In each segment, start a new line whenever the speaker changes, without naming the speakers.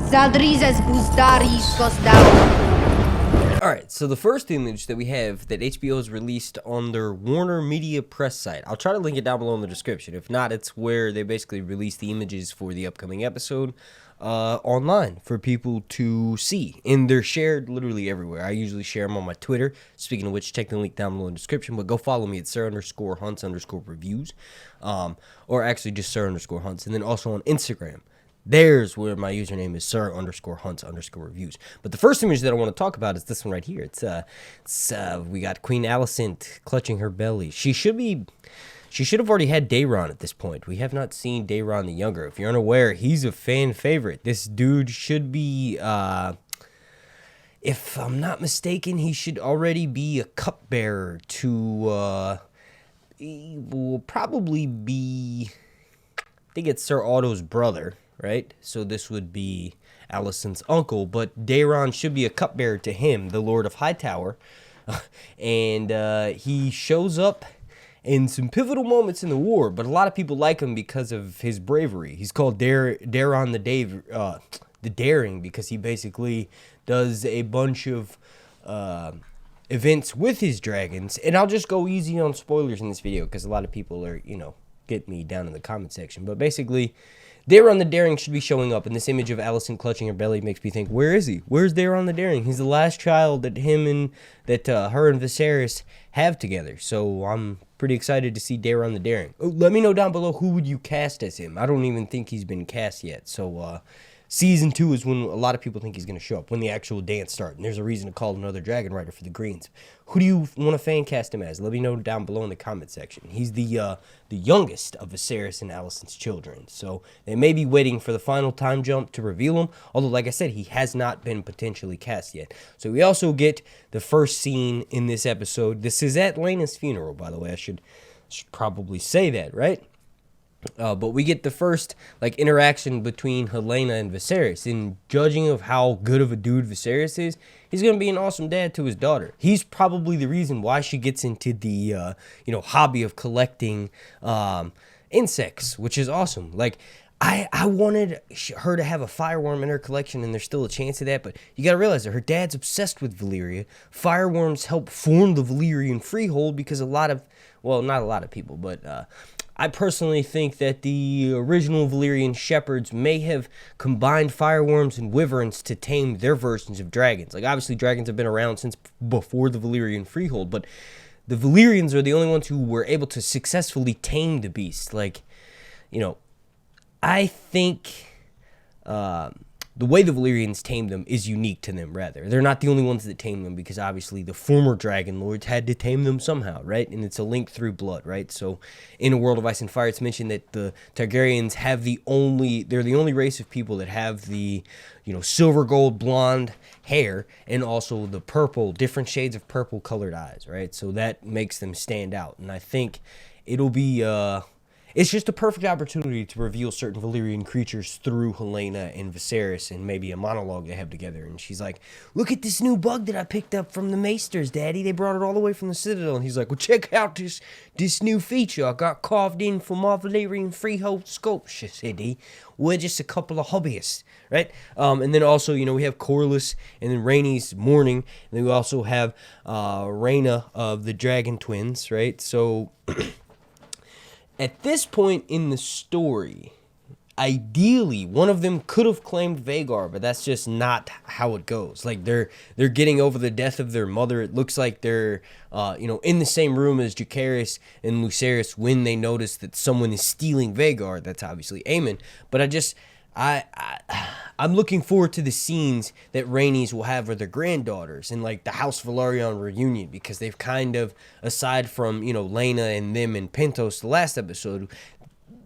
Zaldrizes Buzdaris Gosdau.
Alright, so the first image that we have that HBO has released on their Warner Media press site. I'll try to link it down below in the description. If not, it's where they basically release the images for the upcoming episode online for people to see. And they're shared literally everywhere. I usually share them on my Twitter. Speaking of which, check the link down below in the description. But go follow me at Sir_Hunts_reviews. Or actually just Sir_Hunts. And then also on Instagram. There's where my username is Sir_Hunts_reviews. But the first image that I want to talk about is this one right here. We got Queen Alicent clutching her belly. She should have already had Daeron at this point. We have not seen Daeron the Younger. If you're unaware, he's a fan favorite. This dude should be, if I'm not mistaken, he should already be a cupbearer to, he will probably be, I think it's Sir Otto's brother. Right? So this would be Alicent's uncle, but Daeron should be a cupbearer to him, the Lord of Hightower. And he shows up in some pivotal moments in the war, but a lot of people like him because of his bravery. He's called Daeron the Daring because he basically does a bunch of events with his dragons. And I'll just go easy on spoilers in this video because a lot of people are, get me down in the comment section. But basically, Daeron the Daring should be showing up, and this image of Alicent clutching her belly makes me think, where is he? Where's Daeron the Daring? He's the last child that her and Viserys have together. So I'm pretty excited to see Daeron the Daring. Oh, let me know down below who would you cast as him. I don't even think he's been cast yet. So season 2 is when a lot of people think he's going to show up, when the actual dance starts. And there's a reason to call another dragon rider for the Greens. Who do you want to fan cast him as? Let me know down below in the comment section. He's the youngest of Viserys and Alicent's children. So they may be waiting for the final time jump to reveal him. Although, like I said, he has not been potentially cast yet. So we also get the first scene in this episode. This is at Laena's funeral, by the way. I should probably say that, right? But we get the first interaction between Helena and Viserys. And judging of how good of a dude Viserys is, he's gonna be an awesome dad to his daughter. He's probably the reason why she gets into the hobby of collecting insects, which is awesome. I wanted her to have a fireworm in her collection, and there's still a chance of that, but you gotta realize that her dad's obsessed with Valyria. Fireworms help form the Valyrian freehold because not a lot of people, but I personally think that the original Valyrian shepherds may have combined fireworms and wyverns to tame their versions of dragons. Obviously, dragons have been around since before the Valyrian freehold, but the Valyrians are the only ones who were able to successfully tame the beast. I think the way the Valyrians tamed them is unique to them, rather. They're not the only ones that tamed them because obviously the former Dragon Lords had to tame them somehow, right? And it's a link through blood, right? So in A World of Ice and Fire, it's mentioned that the Targaryens they're the only race of people that have the, silver, gold, blonde hair and also the purple, different shades of purple colored eyes, right? So that makes them stand out. And I think it'll be, it's just a perfect opportunity to reveal certain Valyrian creatures through Helena and Viserys and maybe a monologue they have together. And she's like, look at this new bug that I picked up from the Maesters, Daddy. They brought it all the way from the Citadel. And he's like, well, check out this new feature I got carved in from our Valyrian freehold sculpture, said he. We're just a couple of hobbyists, right? And then also, we have Corlys and then Rhaenys mourning. And then we also have Rhaena of the Dragon Twins, right? So at this point in the story, ideally, one of them could have claimed Vhagar, but that's just not how it goes. They're getting over the death of their mother. It looks like they're, in the same room as Jacaerys and Lucerys when they notice that someone is stealing Vhagar. That's obviously Aemond. But I'm looking forward to the scenes that Rhaenys will have with their granddaughters and the House Velaryon reunion, because they've kind of, aside from, Laena and them and Pentos the last episode,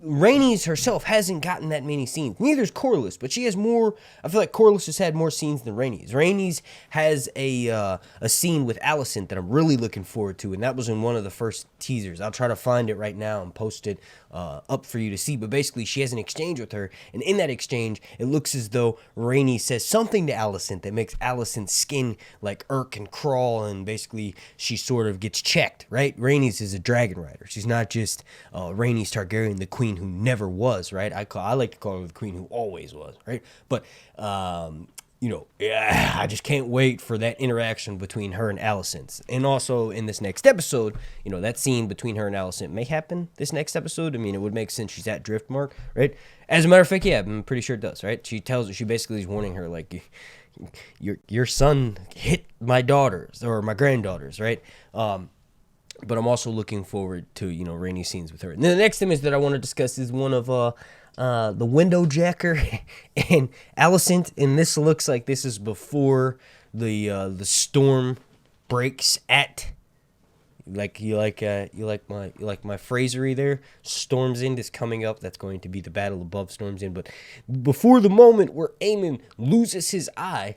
Rhaenys herself hasn't gotten that many scenes. Neither's Corlys, but she has more. I feel like Corlys has had more scenes than Rhaenys. Rhaenys has a scene with Alicent that I'm really looking forward to, and that was in one of the first teasers. I'll try to find it right now and post it up for you to see. But basically, she has an exchange with her, and in that exchange, it looks as though Rhaenys says something to Alicent that makes Alicent's skin irk and crawl, and basically she sort of gets checked, right? Rhaenys is a dragon rider. She's not just Rhaenys Targaryen, the queen queen who never was, right? I like to call her the queen who always was, right? But yeah, I just can't wait for that interaction between her and Alicent. And also in this next episode, that scene between her and Alicent may happen this next episode. I mean, it would make sense. She's at Driftmark, right? As a matter of fact, yeah, I'm pretty sure it does, right? She basically is warning her, like, your son hit my daughters or my granddaughters, right? But I'm also looking forward to, rainy scenes with her. And then the next image that I want to discuss is one of the window jacker and Alicent. And this looks like this is before the storm breaks at, you like my phrasery there. Storm's End is coming up. That's going to be the battle above Storm's End. But before the moment where Aemond loses his eye,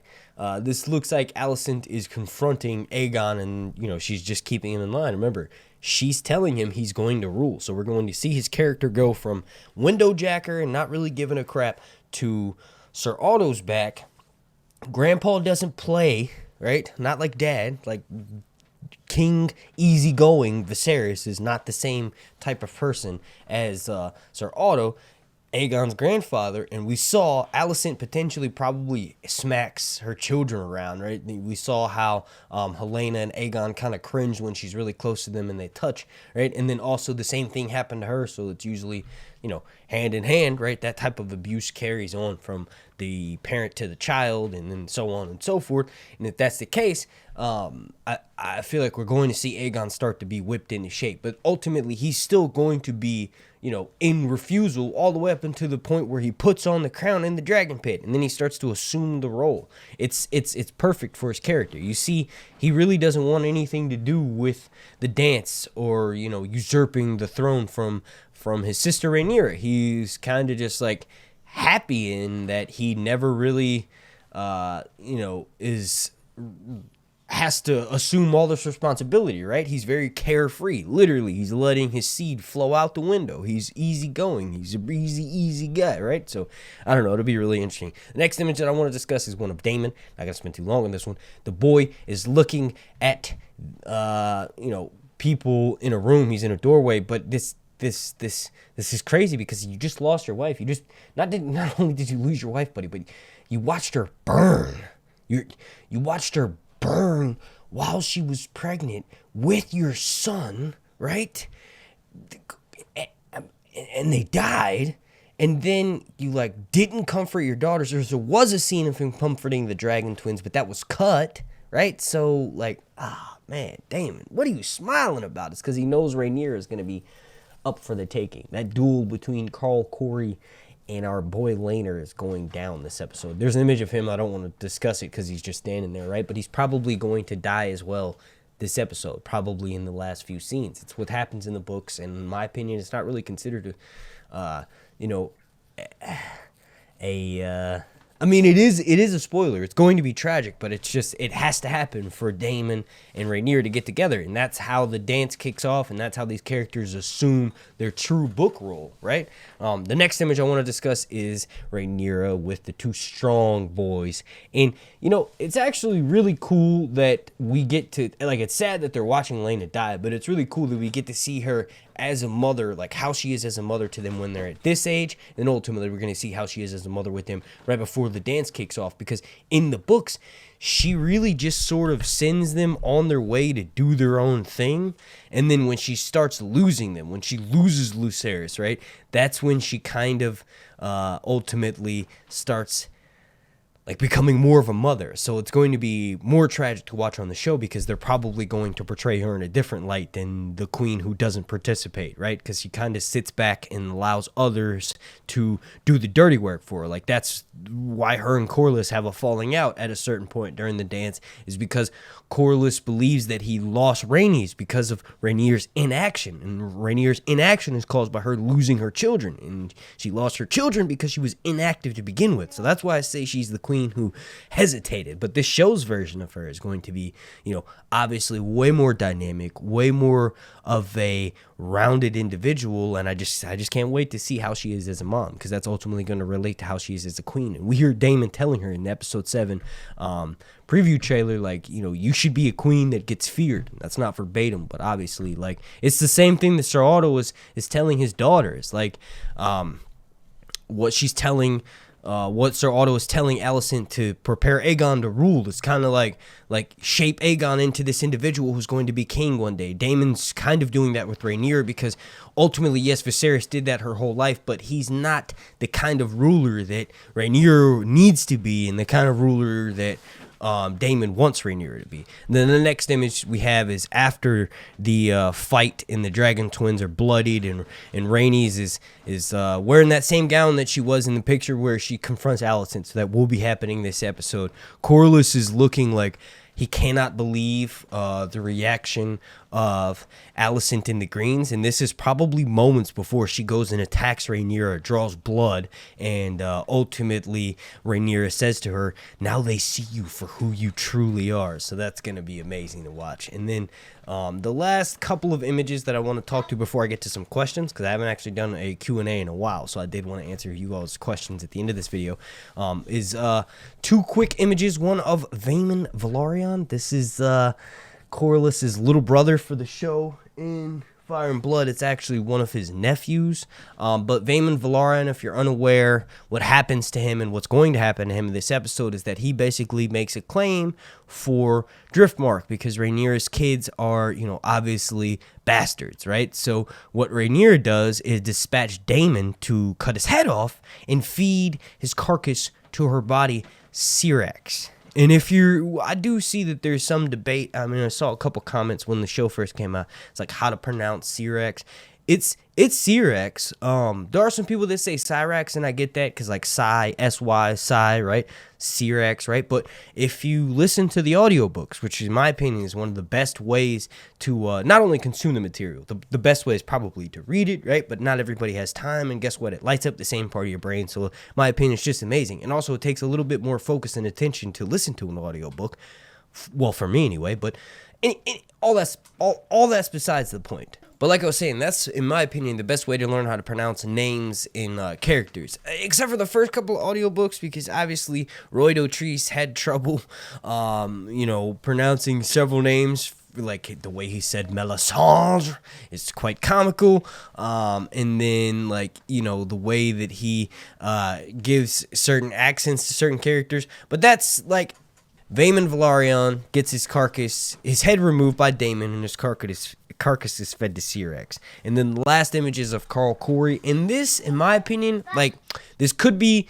this looks like Alicent is confronting Aegon, and she's just keeping him in line. Remember, she's telling him he's going to rule, so we're going to see his character go from windowjacker and not really giving a crap to Sir Otto's back. Grandpa doesn't play, right? Not like Dad. Like King easygoing Viserys is not the same type of person as Sir Otto, Aegon's grandfather, and we saw Alicent potentially probably smacks her children around, right? We saw how Helena and Aegon kind of cringe when she's really close to them and they touch, right? And then also the same thing happened to her, so it's usually, hand in hand, right? That type of abuse carries on from the parent to the child, and then so on and so forth. And if that's the case, I feel like we're going to see Aegon start to be whipped into shape, but ultimately he's still going to be in refusal all the way up until the point where he puts on the crown in the dragon pit, and then he starts to assume the role. It's perfect for his character. You see, he really doesn't want anything to do with the dance or, usurping the throne from his sister Rhaenyra. He's kind of just like happy in that he never really, has to assume all this responsibility, right? He's very carefree. Literally, he's letting his seed flow out the window. He's easygoing. He's a easy guy, right? So, I don't know. It'll be really interesting. The next image that I want to discuss is one of Daemon. Not going to spend too long on this one. The boy is looking at, people in a room. He's in a doorway, but this is crazy because you just lost your wife. You just, not only did you lose your wife, buddy, but you watched her burn. You watched her burn while she was pregnant with your son, right? And they died, and then you didn't comfort your daughters. There was a scene of him comforting the dragon twins, but that was cut, right? So man, Daemon, what are you smiling about? It's because he knows Rhaenyra is going to be up for the taking. That duel between Carl Corey and our boy Laner is going down this episode. There's an image of him. I don't want to discuss it because he's just standing there, right? But he's probably going to die as well this episode, probably in the last few scenes. It's what happens in the books, and in my opinion, it's not really considered I mean, it is a spoiler. It's going to be tragic, but it has to happen for Daemon and Rhaenyra to get together, and that's how the dance kicks off, and that's how these characters assume their true book role, right? The next image I want to discuss is Rhaenyra with the two strong boys, and it's actually really cool that we get to, it's sad that they're watching Laena die, but it's really cool that we get to see her as a mother, how she is as a mother to them when they're at this age, and ultimately we're going to see how she is as a mother with them right before the dance kicks off, because in the books, she really just sort of sends them on their way to do their own thing, and then when she starts losing them, when she loses Lucerys, right, that's when she kind of ultimately starts becoming more of a mother. So it's going to be more tragic to watch on the show because they're probably going to portray her in a different light than the queen who doesn't participate, right? Because she kind of sits back and allows others to do the dirty work for her. That's why her and Corlys have a falling out at a certain point during the dance, is because Corlys believes that he lost Rhaenys because of Rhaenyra's inaction, and Rhaenyra's inaction is caused by her losing her children, and she lost her children because she was inactive to begin with. So that's why I say she's the queen queen who hesitated. But this show's version of her is going to be, obviously way more dynamic, way more of a rounded individual, and I just can't wait to see how she is as a mom, because that's ultimately going to relate to how she is as a queen. And we hear Daemon telling her in the episode 7 preview trailer, like, you should be a queen that gets feared. That's not verbatim, but obviously, like, it's the same thing that Sir Otto is telling his daughters, like, what she's telling, what Sir Otto is telling Alicent to prepare Aegon to rule. It's kind of like shape Aegon into this individual who's going to be king one day. Daemon's kind of doing that with Rhaenyra, because ultimately, yes, Viserys did that her whole life, but he's not the kind of ruler that Rhaenyra needs to be, and the kind of ruler that Daemon wants Rhaenyra to be. And then the next image we have is after the fight, and the Dragon Twins are bloodied, and Rhaenys is wearing that same gown that she was in the picture where she confronts Alicent. So that will be happening this episode. Corlys is looking like he cannot believe the reaction of Alicent in the Greens, and this is probably moments before she goes and attacks Rhaenyra, draws blood, and ultimately Rhaenyra says to her, "Now they see you for who you truly are." So that's going to be amazing to watch. And then the last couple of images that I want to talk to before I get to some questions, because I haven't actually done a Q&A in a while, so I did want to answer you all's questions at the end of this video, is 2 quick images. One of Vaemond Velaryon. This is Corlys's little brother for the show in Fire and Blood. It's actually one of his nephews. But Vaemond Velaryon, if you're unaware, what happens to him and what's going to happen to him in this episode is that he basically makes a claim for Driftmark, because Rhaenyra's kids are, obviously bastards, right? So what Rhaenyra does is dispatch Daemon to cut his head off and feed his carcass to her body Syrax. And I do see that there's some debate. I mean, I saw a couple comments when the show first came out. It's like how to pronounce Syrax. It's Syrax. There are some people that say Syrax, and I get that because like S-Y, Sy, right? Syrax, right? But if you listen to the audiobooks, which in my opinion is one of the best ways to not only consume the material, the best way is probably to read it, right? But not everybody has time, and guess what? It lights up the same part of your brain. So my opinion is just amazing. And also it takes a little bit more focus and attention to listen to an audiobook. Well, for me anyway, but all that's besides the point. But like I was saying, that's, in my opinion, the best way to learn how to pronounce names in characters. Except for the first couple of audiobooks, because obviously Roy Dotrice had trouble, pronouncing several names. Like the way he said Melisandre is quite comical. And then, the way that he gives certain accents to certain characters. But that's like Vaemond Velaryon gets his head removed by Daemon, and his carcass is fed to Syrax. And then the last image is of Carl Corey. And this, in my opinion, this could be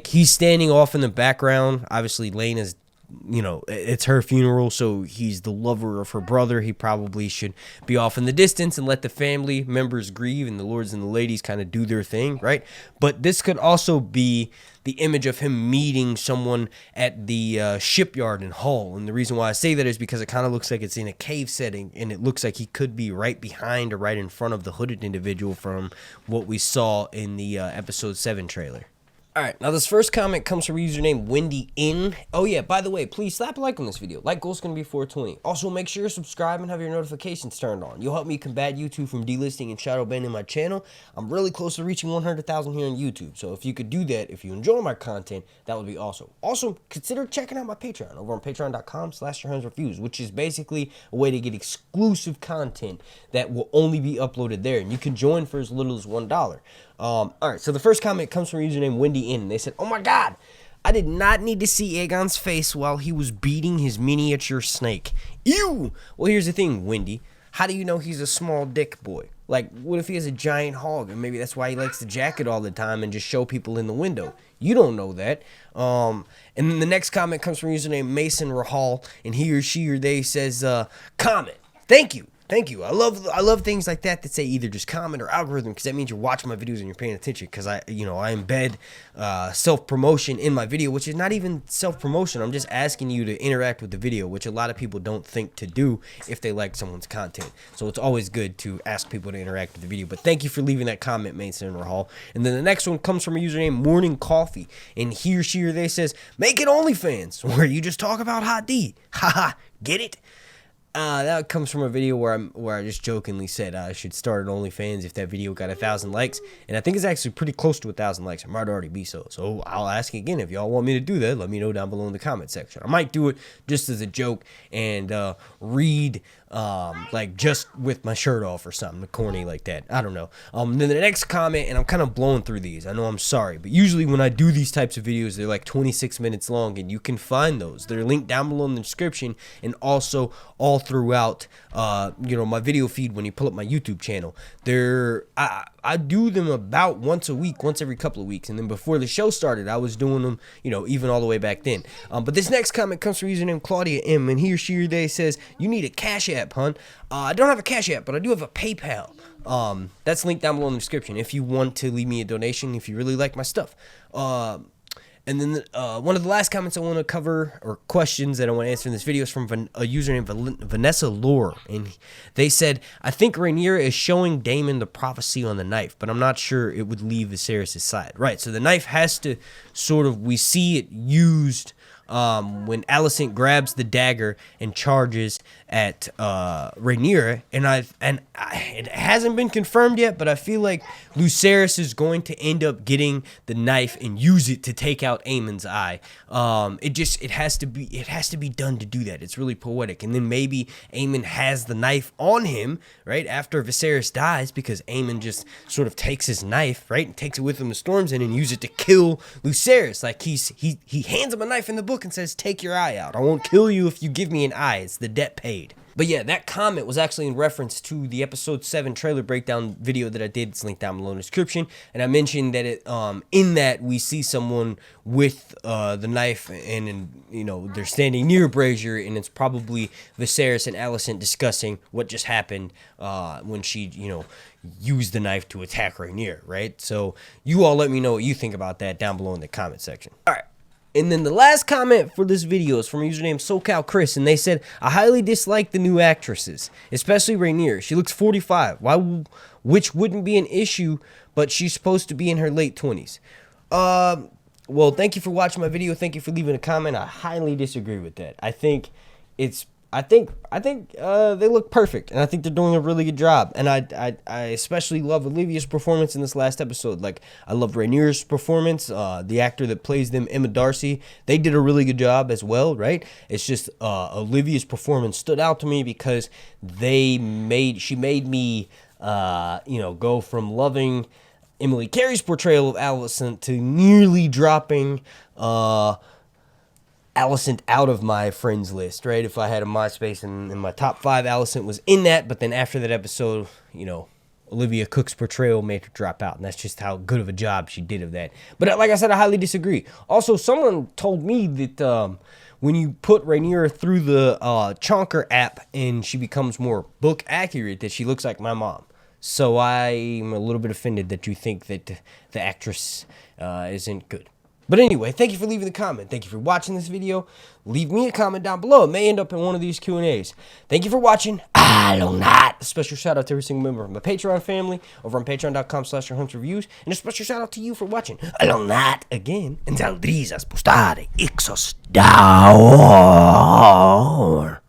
he's standing off in the background. Obviously, Laena's, it's her funeral, so he's the lover of her brother. He probably should be off in the distance and let the family members grieve and the lords and the ladies kind of do their thing, right? But this could also be the image of him meeting someone at the shipyard in Hull. And the reason why I say that is because it kind of looks like it's in a cave setting, and it looks like he could be right behind or right in front of the hooded individual from what we saw in the episode 7 trailer. All right, now this first comment comes from username Wendy In. Oh yeah, by the way, please slap a like on this video. Like goal's gonna be 420. Also, make sure you subscribe and have your notifications turned on. You'll help me combat YouTube from delisting and shadow banning my channel. I'm really close to reaching 100,000 here on YouTube, so if you could do that, if you enjoy my content, that would be awesome. Also, consider checking out my Patreon over on patreon.com/YourHandsReviews, which is basically a way to get exclusive content that will only be uploaded there, and you can join for as little as $1. All right, so the first comment comes from username Wendy In. They said, "Oh my God, I did not need to see Aegon's face while he was beating his miniature snake. Ew!" Well, here's the thing, Wendy. How do you know he's a small dick boy? Like, what if he has a giant hog, and maybe that's why he likes to jacket all the time and just show people in the window? You don't know that. And then the next comment comes from username Mason Rahal, and he or she or they says, "Comment. Thank you. Thank you. I love things like that say either just comment or algorithm, because that means you're watching my videos and you're paying attention, because I embed self-promotion in my video, which is not even self-promotion. I'm just asking you to interact with the video, which a lot of people don't think to do if they like someone's content. So it's always good to ask people to interact with the video. But thank you for leaving that comment, Mason and Rahal. And then the next one comes from a username Morning Coffee, and he or she or they says, make it OnlyFans, where you just talk about hot D. Haha, get it? That comes from a video where I just jokingly said I should start an OnlyFans if that video got 1,000 likes, and I think it's actually pretty close to 1,000 likes. I might already be so I'll ask again. If y'all want me to do that, let me know down below in the comment section. I might do it just as a joke and read like just with my shirt off or something corny like that. I don't know. Then the next comment, and I'm kind of blowing through these, I know, I'm sorry, but usually when I do these types of videos, they're like 26 minutes long, and you can find those. They're linked down below in the description, and also all throughout my video feed when you pull up my YouTube channel. I do them about once a week, once every couple of weeks, and then before the show started, I was doing them, even all the way back then. But this next comment comes from username Claudia M, and he or she or they says, you need a Cash App, hun. I don't have a Cash App, but I do have a PayPal. That's linked down below in the description if you want to leave me a donation, if you really like my stuff. And then one of the last comments I want to cover, or questions that I want to answer in this video, is from a user named Vanessa Lore. And they said, I think Rhaenyra is showing Daemon the prophecy on the knife, but I'm not sure it would leave Viserys' side. Right, so the knife has to we see it used when Alicent grabs the dagger and charges at Rhaenyra, and it hasn't been confirmed yet, but I feel like Lucerys is going to end up getting the knife and use it to take out Aemond's eye. It has to be done to do that. It's really poetic. And then maybe Aemond has the knife on him right after Viserys dies, because Aemond just sort of takes his knife, right, and takes it with him to Storm's End and use it to kill Lucerys. Like he hands him a knife in the book and says, take your eye out. I won't kill you if you give me an eye. It's the debt paid. But yeah, that comment was actually in reference to the episode 7 trailer breakdown video that I did. It's linked down below in the description. And I mentioned that in that we see someone with the knife, and they're standing near Brazier, and it's probably Viserys and Alicent discussing what just happened when she used the knife to attack Rhaenyra, right? So you all let me know what you think about that down below in the comment section. All right. And then the last comment for this video is from a username SoCal Chris, and they said, I highly dislike the new actresses, especially Rhaenyra. She looks 45, which wouldn't be an issue, but she's supposed to be in her late 20s. Well, thank you for watching my video. Thank you for leaving a comment. I highly disagree with that. I think they look perfect, and I think they're doing a really good job. And I especially love Olivia's performance in this last episode. Like, I love Rhaenyra's performance. The actor that plays them, Emma Darcy, they did a really good job as well, right? It's just Olivia's performance stood out to me because she made me go from loving Emily Carey's portrayal of Alicent to nearly dropping Alicent out of my friends list, right? If I had a MySpace and in my top 5, Alicent was in that, but then after that episode, Olivia Cook's portrayal made her drop out, and that's just how good of a job she did of that. But like I said, I highly disagree. Also, someone told me that when you put Rhaenyra through the Chonker app and she becomes more book accurate, that she looks like my mom. So I'm a little bit offended that you think that the actress isn't good. But anyway, thank you for leaving the comment. Thank you for watching this video. Leave me a comment down below. It may end up in one of these Q&As. Thank you for watching. AnaaaRodarte. A special shout out to every single member of my Patreon family over on patreon.com/yourhuntsreviews. And a special shout out to you for watching. AnaaaRodarte again. And Zaldrizas postare. Ixos down.